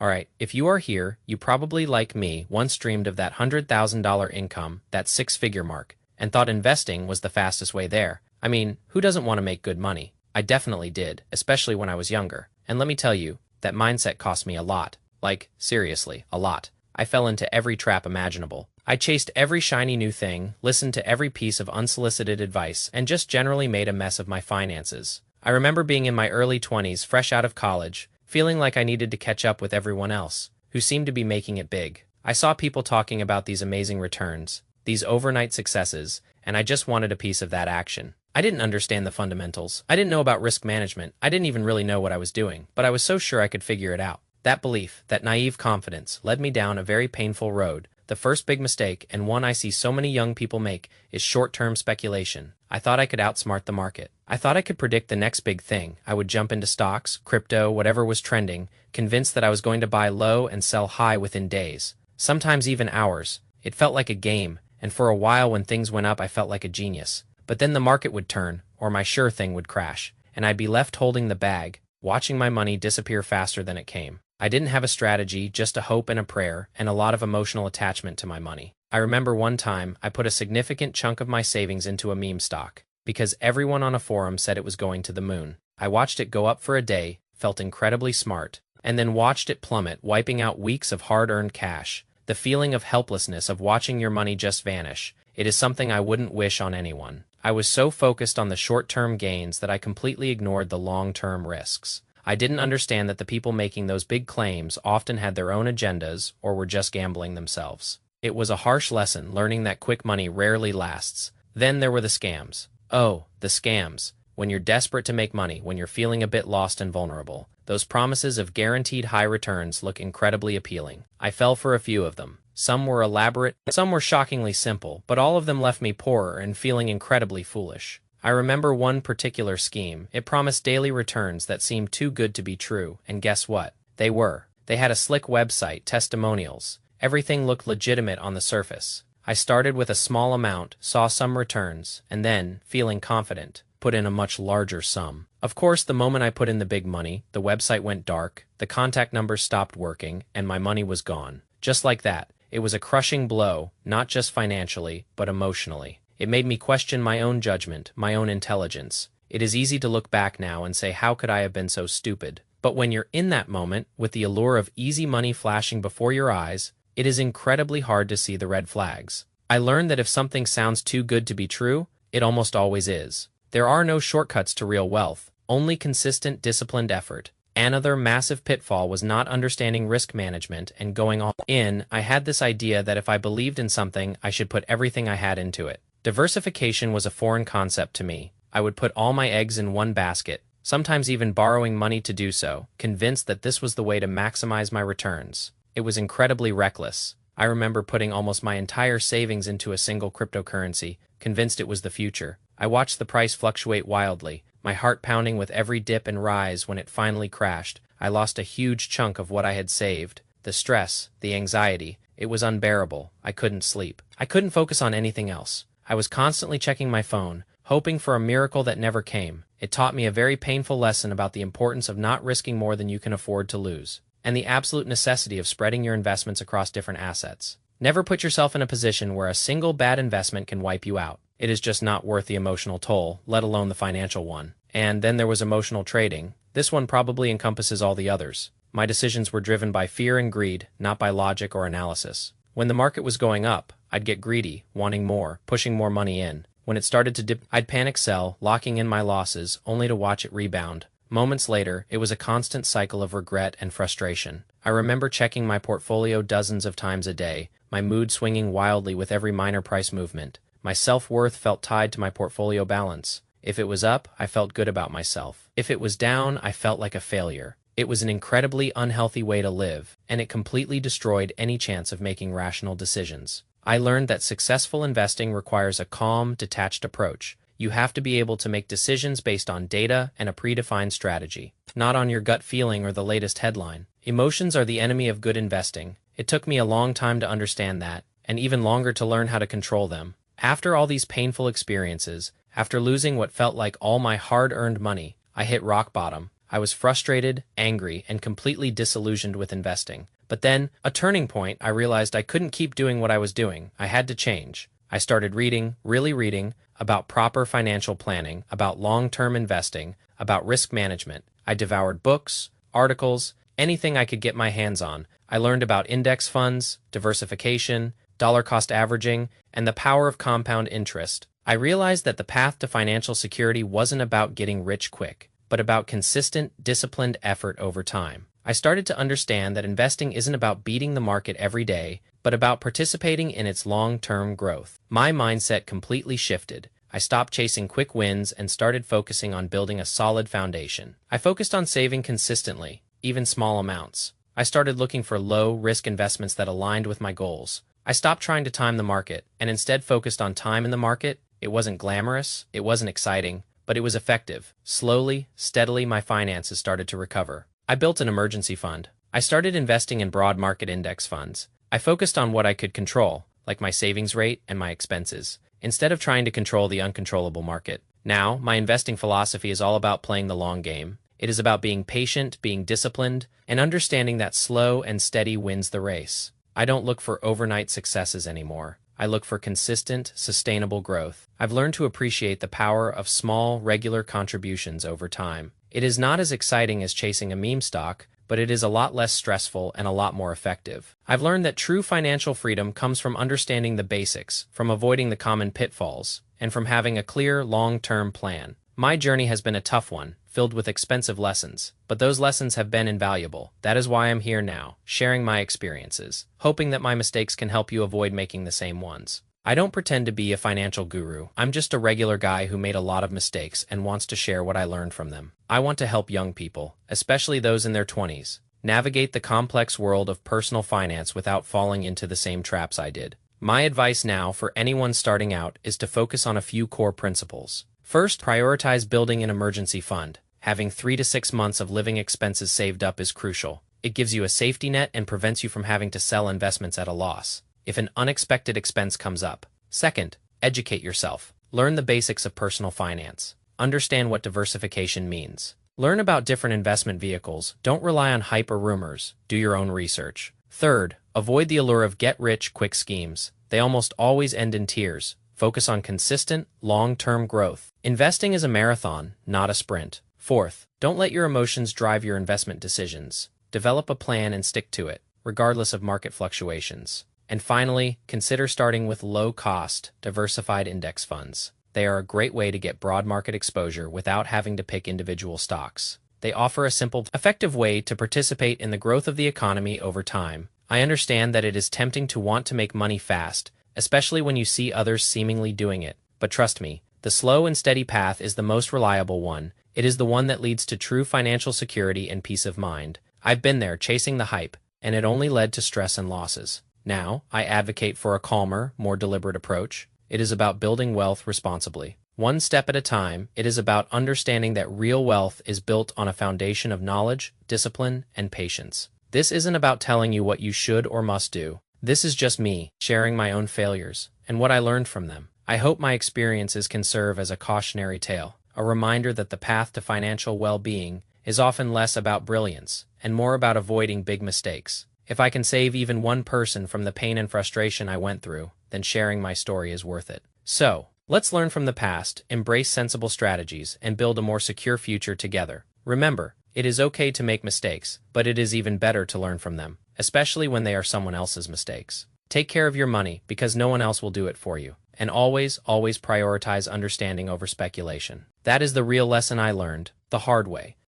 Alright, if you are here, you probably, like me, once dreamed of that $100,000 income, that six-figure mark, and thought investing was the fastest way there. I mean, who doesn't want to make good money? I definitely did, especially when I was younger. And let me tell you, that mindset cost me a lot. Like, seriously, a lot. I fell into every trap imaginable. I chased every shiny new thing, listened to every piece of unsolicited advice, and just generally made a mess of my finances. I remember being in my early 20s, fresh out of college, feeling like I needed to catch up with everyone else, who seemed to be making it big. I saw people talking about these amazing returns, these overnight successes, and I just wanted a piece of that action. I didn't understand the fundamentals. I didn't know about risk management. I didn't even really know what I was doing, but I was so sure I could figure it out. That belief, that naive confidence, led me down a very painful road. The first big mistake, and one I see so many young people make, is short-term speculation. I thought I could outsmart the market. I thought I could predict the next big thing. I would jump into stocks, crypto, whatever was trending, convinced that I was going to buy low and sell high within days, sometimes even hours. It felt like a game, and for a while when things went up I felt like a genius. But then the market would turn, or my sure thing would crash, and I'd be left holding the bag, watching my money disappear faster than it came. I didn't have a strategy, just a hope and a prayer, and a lot of emotional attachment to my money. I remember one time I put a significant chunk of my savings into a meme stock, because everyone on a forum said it was going to the moon. I watched it go up for a day, felt incredibly smart, and then watched it plummet, wiping out weeks of hard-earned cash. The feeling of helplessness of watching your money just vanish, it is something I wouldn't wish on anyone. I was so focused on the short-term gains that I completely ignored the long-term risks. I didn't understand that the people making those big claims often had their own agendas or were just gambling themselves. It was a harsh lesson learning that quick money rarely lasts. Then there were the scams. Oh, the scams. When you're desperate to make money, when you're feeling a bit lost and vulnerable, those promises of guaranteed high returns look incredibly appealing. I fell for a few of them. Some were elaborate, some were shockingly simple, but all of them left me poorer and feeling incredibly foolish. I remember one particular scheme. It promised daily returns that seemed too good to be true, and guess what? They were. They had a slick website, testimonials. Everything looked legitimate on the surface. I started with a small amount, saw some returns, and then, feeling confident, put in a much larger sum. Of course, the moment I put in the big money, the website went dark, the contact numbers stopped working, and my money was gone. Just like that. It was a crushing blow, not just financially, but emotionally. It made me question my own judgment, my own intelligence. It is easy to look back now and say, how could I have been so stupid? But when you're in that moment, with the allure of easy money flashing before your eyes, it is incredibly hard to see the red flags. I learned that if something sounds too good to be true, it almost always is. There are no shortcuts to real wealth, only consistent, disciplined effort. Another massive pitfall was not understanding risk management and going all in. I had this idea that if I believed in something, I should put everything I had into it. Diversification was a foreign concept to me. I would put all my eggs in one basket, sometimes even borrowing money to do so, convinced that this was the way to maximize my returns. It was incredibly reckless. I remember putting almost my entire savings into a single cryptocurrency, convinced it was the future. I watched the price fluctuate wildly, my heart pounding with every dip and rise. When it finally crashed, I lost a huge chunk of what I had saved. The stress, the anxiety, it was unbearable. I couldn't sleep. I couldn't focus on anything else. I was constantly checking my phone, hoping for a miracle that never came. It taught me a very painful lesson about the importance of not risking more than you can afford to lose, and the absolute necessity of spreading your investments across different assets. Never put yourself in a position where a single bad investment can wipe you out. It is just not worth the emotional toll, let alone the financial one. And then there was emotional trading. This one probably encompasses all the others. My decisions were driven by fear and greed, not by logic or analysis. When the market was going up, I'd get greedy, wanting more, pushing more money in. When it started to dip, I'd panic sell, locking in my losses, only to watch it rebound. Moments later, it was a constant cycle of regret and frustration. I remember checking my portfolio dozens of times a day, my mood swinging wildly with every minor price movement. My self-worth felt tied to my portfolio balance. If it was up, I felt good about myself. If it was down, I felt like a failure. It was an incredibly unhealthy way to live, and it completely destroyed any chance of making rational decisions. I learned that successful investing requires a calm, detached approach. You have to be able to make decisions based on data and a predefined strategy, not on your gut feeling or the latest headline. Emotions are the enemy of good investing. It took me a long time to understand that, and even longer to learn how to control them. After all these painful experiences, after losing what felt like all my hard-earned money, I hit rock bottom. I was frustrated, angry, and completely disillusioned with investing. But then, a turning point, I realized I couldn't keep doing what I was doing. I had to change. I started reading, really reading, about proper financial planning, about long-term investing, about risk management. I devoured books, articles, anything I could get my hands on. I learned about index funds, diversification, dollar cost averaging, and the power of compound interest. I realized that the path to financial security wasn't about getting rich quick, but about consistent, disciplined effort over time. I started to understand that investing isn't about beating the market every day, but about participating in its long-term growth. My mindset completely shifted. I stopped chasing quick wins and started focusing on building a solid foundation. I focused on saving consistently, even small amounts. I started looking for low-risk investments that aligned with my goals. I stopped trying to time the market and instead focused on time in the market. It wasn't glamorous, it wasn't exciting, but it was effective. Slowly, steadily, my finances started to recover. I built an emergency fund. I started investing in broad market index funds. I focused on what I could control, like my savings rate and my expenses, instead of trying to control the uncontrollable market. Now, my investing philosophy is all about playing the long game. It is about being patient, being disciplined, and understanding that slow and steady wins the race. I don't look for overnight successes anymore. I look for consistent, sustainable growth. I've learned to appreciate the power of small, regular contributions over time. It is not as exciting as chasing a meme stock, but it is a lot less stressful and a lot more effective. I've learned that true financial freedom comes from understanding the basics, from avoiding the common pitfalls, and from having a clear, long-term plan. My journey has been a tough one, filled with expensive lessons, but those lessons have been invaluable. That is why I'm here now, sharing my experiences, hoping that my mistakes can help you avoid making the same ones. I don't pretend to be a financial guru. I'm just a regular guy who made a lot of mistakes and wants to share what I learned from them. I want to help young people, especially those in their 20s, navigate the complex world of personal finance without falling into the same traps I did. My advice now for anyone starting out is to focus on a few core principles. First, prioritize building an emergency fund. Having 3 to 6 months of living expenses saved up is crucial. It gives you a safety net and prevents you from having to sell investments at a loss if an unexpected expense comes up. Second, educate yourself. Learn the basics of personal finance. Understand what diversification means. Learn about different investment vehicles. Don't rely on hype or rumors. Do your own research. Third, avoid the allure of get-rich-quick schemes. They almost always end in tears. Focus on consistent, long-term growth. Investing is a marathon, not a sprint. Fourth, don't let your emotions drive your investment decisions. Develop a plan and stick to it, regardless of market fluctuations. And finally, consider starting with low-cost, diversified index funds. They are a great way to get broad market exposure without having to pick individual stocks. They offer a simple, effective way to participate in the growth of the economy over time. I understand that it is tempting to want to make money fast, especially when you see others seemingly doing it. But trust me, the slow and steady path is the most reliable one. It is the one that leads to true financial security and peace of mind. I've been there chasing the hype, and it only led to stress and losses. Now, I advocate for a calmer, more deliberate approach. It is about building wealth responsibly. One step at a time, it is about understanding that real wealth is built on a foundation of knowledge, discipline, and patience. This isn't about telling you what you should or must do. This is just me, sharing my own failures, and what I learned from them. I hope my experiences can serve as a cautionary tale, a reminder that the path to financial well-being is often less about brilliance, and more about avoiding big mistakes. If I can save even one person from the pain and frustration I went through, then sharing my story is worth it. So, let's learn from the past, embrace sensible strategies, and build a more secure future together. Remember, it is okay to make mistakes, but it is even better to learn from them, especially when they are someone else's mistakes. Take care of your money, because no one else will do it for you. And always, always prioritize understanding over speculation. That is the real lesson I learned, the hard way.